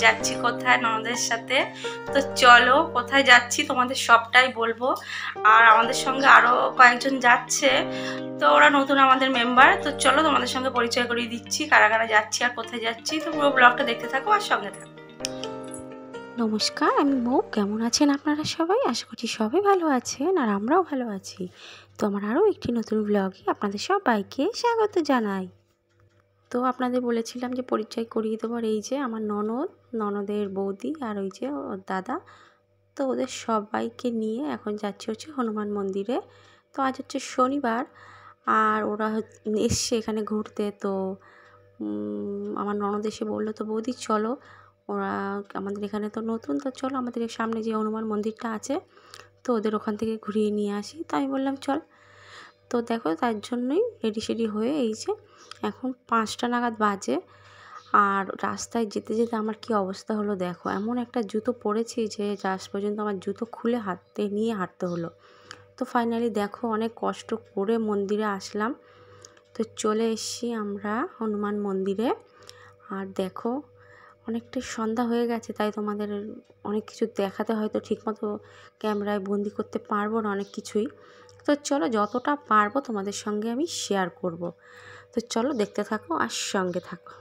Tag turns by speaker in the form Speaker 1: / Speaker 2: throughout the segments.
Speaker 1: যাচ্ছি কোথায় ননদের সাথে। তো চলো কোথায় যাচ্ছি তোমাদের সবটাই বলবো। আর আমাদের সঙ্গে আরও কয়েকজন যাচ্ছে, তো ওরা নতুন আমাদের মেম্বার। তো চলো তোমাদের সঙ্গে পরিচয় করিয়ে দিচ্ছি কারা কারা যাচ্ছি আর কোথায় যাচ্ছি। তো পুরো ব্লগটা দেখতে থাকো আর সঙ্গে থাকো।
Speaker 2: নমস্কার, আমি মৌ। কেমন আছেন আপনারা সবাই? আশা করছি সবাই ভালো আছেন আর আমরাও ভালো আছি। তো আমার আরও একটি নতুন ব্লগে আপনাদের সবাইকে স্বাগত জানাই। তো আপনাদের বলেছিলাম যে পরিচয় করিয়ে দেবার, এই যে আমার ননদের বৌদি আর ওই যে ওর দাদা। তো ওদের সবাইকে নিয়ে এখন যাচ্ছে হচ্ছে হনুমান মন্দিরে। তো আজ হচ্ছে শনিবার আর ওরা এসছে এখানে ঘুরতে। তো আমার ননদ এসে বললো, তো বৌদি চলো, ওরা আমাদের এখানে তো নতুন, তো চলো আমাদের সামনে যে হনুমান মন্দিরটা আছে তো ওদের ওখান থেকে ঘুরিয়ে নিয়ে আসি। তো আমি বললাম চল। তো দেখো তার জন্যই রেডি সেডি হয়ে এই যে এখন 5টা নাগাদ বাজে। আর রাস্তায় যেতে যেতে আমার কি অবস্থা হলো দেখো, এমন একটা জুতো পরেছি যে লাস্ট পর্যন্ত আমার জুতো খুলে হাঁটতে হলো। তো ফাইনালি দেখো অনেক কষ্ট করে মন্দিরে আসলাম। তো চলে এসেছি আমরা হনুমান মন্দিরে। আর দেখো অনেকটাই সন্ধ্যা হয়ে গেছে, তাই তোমাদের অনেক কিছু দেখাতে হয়তো ঠিকমতো ক্যামেরায় বন্দি করতে পারবো না অনেক কিছুই। তো চলো যতটা পারবো তোমাদের সঙ্গে আমি শেয়ার করব। তো চলো দেখতে থাকো আর সঙ্গে থাকো।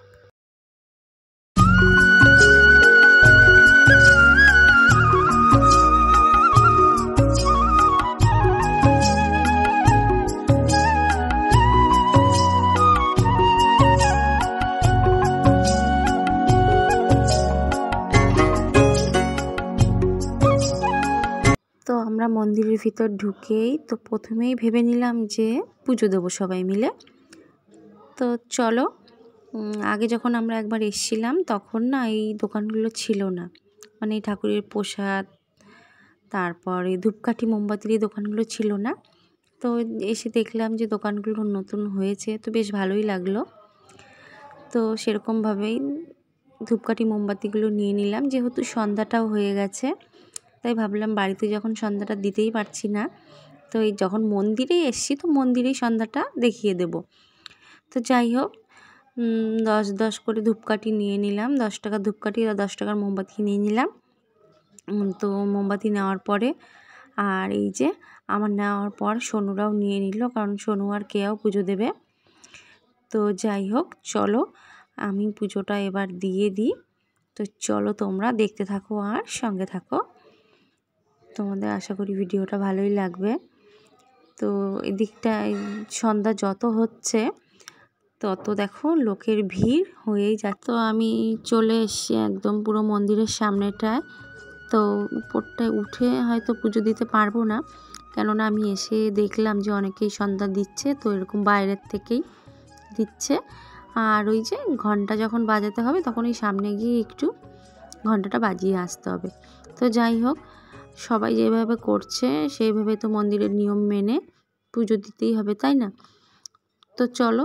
Speaker 2: তো আমরা মন্দিরের ভিতর ঢুকেই তো প্রথমেই ভেবে নিলাম যে পুজো দেবো সবাই মিলে। তো চলো, আগে যখন আমরা একবার এসেছিলাম তখন না এই দোকানগুলো ছিল না, মানে এই ঠাকুরের প্রসাদ তারপরে ধূপকাঠি মোমবাতির এই দোকানগুলো ছিল না। তো এসে দেখলাম যে দোকানগুলো নতুন হয়েছে, তো বেশ ভালোই লাগলো। তো সেরকমভাবেই ধূপকাঠি মোমবাতিগুলো নিয়ে নিলাম, যেহেতু সন্ধ্যাটাও হয়ে গেছে তাই ভাবলাম বাড়িতে যখন সন্ধ্যাটা দিতেই পারছি না, তো এই যখন মন্দিরেই এসছি তো মন্দিরেই সন্ধ্যাটা দেখিয়ে দেব। তো যাই হোক, 10 করে ধূপকাঠি নিয়ে নিলাম, 10 টাকার ধূপকাঠি আর 10 টাকার মোমবাতি নিয়ে নিলাম। তো মোমবাতি নেওয়ার পরে আর এই যে আমার নেওয়ার পর সোনুরাও নিয়ে নিল, কারণ সোনু আর কেয়াও পুজো দেবে। তো যাই হোক চলো আমি পুজোটা এবার দিয়ে দিই। তো চলো তোমরা দেখতে থাকো আর সঙ্গে থাকো, তোমাদের আশা করি ভিডিওটা ভালোই লাগবে। তো এদিকটায় সন্ধ্যা যত হচ্ছে তত দেখো লোকের ভিড় হয়েই যায়। তো আমি চলে এসেছি একদম পুরো মন্দিরের সামনেটায়। তো উপরটায় উঠে হয়তো পুজো দিতে পারবো না, কেননা আমি এসে দেখলাম যে অনেকেই সন্ধ্যা দিচ্ছে, তো এরকম বাইরের থেকেই দিচ্ছে। আর ওই যে ঘন্টা যখন বাজাতে হবে তখন ওই সামনে গিয়ে একটু ঘন্টাটা বাজিয়ে আসতে হবে। তো যাই হোক, সবাই যেভাবে করছে সেইভাবে তো মন্দিরের নিয়ম মেনে পুজো দিতেই হবে, তাই না? তো চলো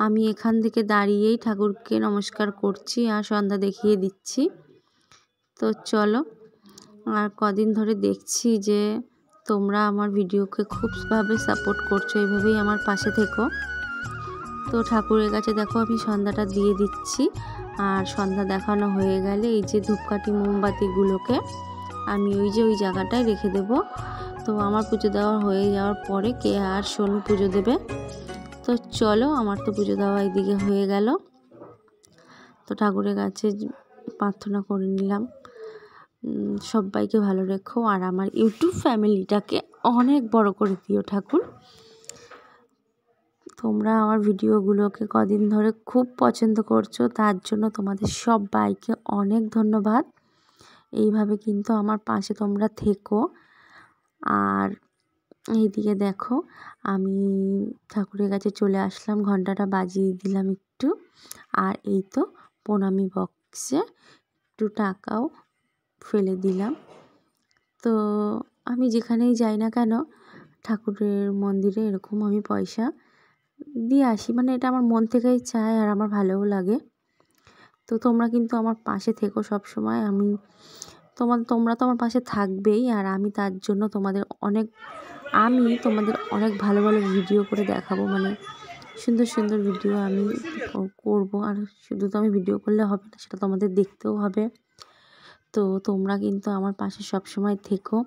Speaker 2: আমি এখান থেকে দাঁড়িয়েই ঠাকুরকে নমস্কার করছি আর সন্ধ্যা দেখিয়ে দিচ্ছি। তো চলো, আর কদিন ধরে দেখছি যে তোমরা আমার ভিডিওকে খুবভাবে সাপোর্ট করছো, এইভাবেই আমার পাশে থেকো। তো ঠাকুরের কাছে দেখো আমি সন্ধ্যাটা দিয়ে দিচ্ছি। আর সন্ধ্যা দেখানো হয়ে গেলে এই যে ধূপকাঠি মোমবাতিগুলোকে আমি ওই যে ওই জায়গাটায় রেখে দেব। তো আমার পুজো দেওয়া হয়ে যাওয়ার পরে কে আর সোনু পুজো দেবে। তো চলো, আমার তো পুজো দেওয়া এইদিকে হয়ে গেল। তো ঠাকুরের কাছে প্রার্থনা করে নিলাম, সবাইকে ভালো রেখো আর আমার ইউটিউব ফ্যামিলিটাকে অনেক বড় করে দিও ঠাকুর। তোমরা আমার ভিডিওগুলোকে কদিন ধরে খুব পছন্দ করছো, তার জন্য তোমাদের সবাইকে অনেক ধন্যবাদ। এইভাবে কিন্তু আমার পাশে তোমরা থেকো। আর এইদিকে দেখো আমি ঠাকুরের কাছে চলে আসলাম, ঘন্টাটা বাজিয়ে দিলাম একটু। আর এই তো প্রণামী বক্সে একটু টাকাও ফেলে দিলাম। তো আমি যেখানেই যাই না কেন ঠাকুরের মন্দিরে এরকম আমি পয়সা দিয়ে আসি, মানে এটা আমার মন থেকেই চাই আর আমার ভালোও লাগে। তো তোমরা কিন্তু আমার পাশে থেকো সব সময়। আমি তোমরা তো আমার পাশে থাকবেই, আর আমি তার জন্য তোমাদের অনেক ভালো ভালো ভিডিও করে দেখাবো, মানে সুন্দর সুন্দর ভিডিও আমি করব। আর শুধু তো আমি ভিডিও করলে হবে না, সেটা তোমাদের দেখতেও হবে। তো তোমরা কিন্তু আমার পাশে সবসময় থেকো।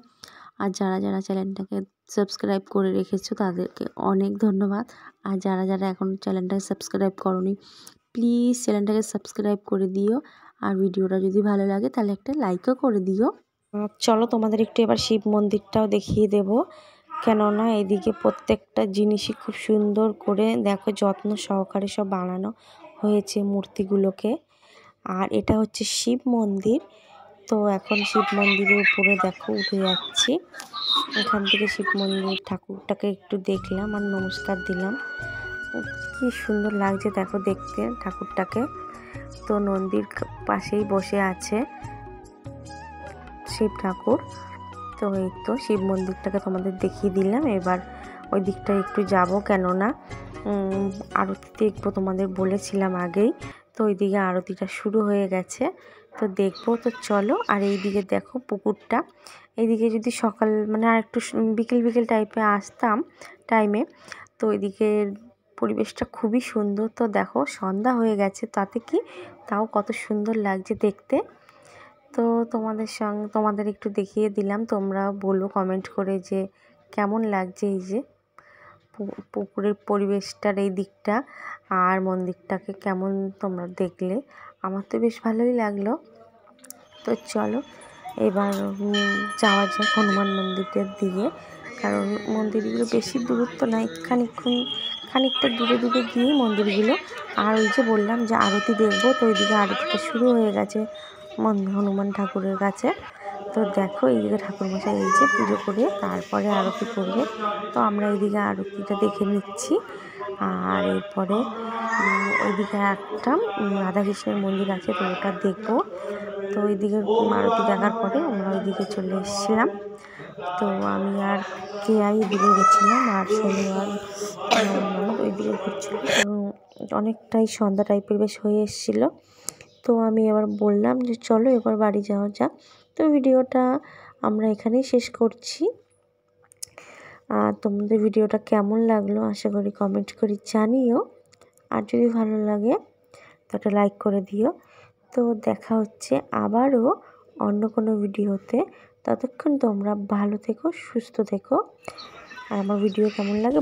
Speaker 2: আর যারা যারা চ্যানেলটাকে সাবস্ক্রাইব করে রেখেছো তাদেরকে অনেক ধন্যবাদ। আর যারা যারা এখন চ্যানেলটাকে সাবস্ক্রাইব করোনি, প্লিজ চ্যানেলটাকে সাবস্ক্রাইব করে দিও। আর ভিডিওটা যদি ভালো লাগে তাহলে একটা লাইকও করে দিও। চলো তোমাদের একটু এবার শিব মন্দিরটাও দেখিয়ে দেব, কেননা এদিকে প্রত্যেকটা জিনিসই খুব সুন্দর করে দেখো যত্ন সহকারে সব বানানো হয়েছে মূর্তিগুলোকে। আর এটা হচ্ছে শিব মন্দির। তো এখন শিব মন্দিরের উপরে দেখো উঠে যাচ্ছি। এখান থেকে শিব মন্দির ঠাকুরটাকে একটু দেখলাম আর নমস্কার দিলাম। কি সুন্দর লাগছে দেখো দেখতে ঠাকুরটাকে। তো নন্দীর পাশেই বসে আছে শিব ঠাকুর। তো এই তো শিব মন্দিরটাকে তোমাদের দেখিয়ে দিলাম। এবার ওই দিকটা একটু যাব, কেননা আরতি দেখবো, তোমাদের বলেছিলাম আগেই। তো ওইদিকে আরতিটা শুরু হয়ে গেছে, তো দেখবো। তো চলো। আর এইদিকে দেখো পুকুরটা, এইদিকে যদি সকাল মানে আর একটু বিকেল বিকেল আসতাম টাইমে, তো ওইদিকে পরিবেশটা খুবই সুন্দর। তো দেখো সন্ধ্যা হয়ে গেছে, তাতে কি তাও কত সুন্দর লাগছে দেখতে। তো তোমাদের একটু দেখিয়ে দিলাম। তোমরা বলো কমেন্ট করে যে কেমন লাগছে এই যে পুকুরের পরিবেশটার এই দিকটা, আর মন্দিরটাকে কেমন তোমরা দেখলে। আমার তো বেশ ভালোই লাগলো। তো চলো এবার যাওয়া যাক হনুমান মন্দিরের দিকে, কারণ মন্দিরগুলো বেশি দূরত্ব নয়, খানিকটা দূরে দূরে গিয়েই মন্দিরগুলো। আর ওই যে বললাম যে আরতি দেখবো, তো ওইদিকে আরতিটা শুরু হয়ে গেছে হনুমান ঠাকুরের কাছে। তো দেখো এইদিকে ঠাকুরমশাই এই যে পুজো করে তারপরে আরতি করবে। তো আমরা এইদিকে আরতিটা দেখে নিচ্ছি। আর এরপরে ওইদিকে একটা রাধাকৃষ্ণের মন্দির আছে, তো ওটা দেখবো। তো ওইদিকে আরতি দেখার পরে আমরা ওইদিকে চলে এসেছিলাম। তো আমি আর কেয়াই এদিকে গেছিলাম, আর শনিবার ওইদিকে ঘুরছিল। অনেকটাই সন্ধ্যা টাইপের বেশ হয়ে এসেছিলো। তো আমি এবার বললাম যে চলো এবার বাড়ি যাওয়া যাক। তো ভিডিওটা আমরা এখানেই শেষ করছি। আর তোমাদের ভিডিওটা কেমন লাগলো আশা করি কমেন্ট করে জানিও। আর যদি ভালো লাগে তো একটা লাইক করে দিও। তো দেখা হচ্ছে আবারও অন্য কোনো ভিডিওতে। ততক্ষণ তোমরা ভালো থেকো, সুস্থ থেকো। আর আমার ভিডিও কেমন লাগে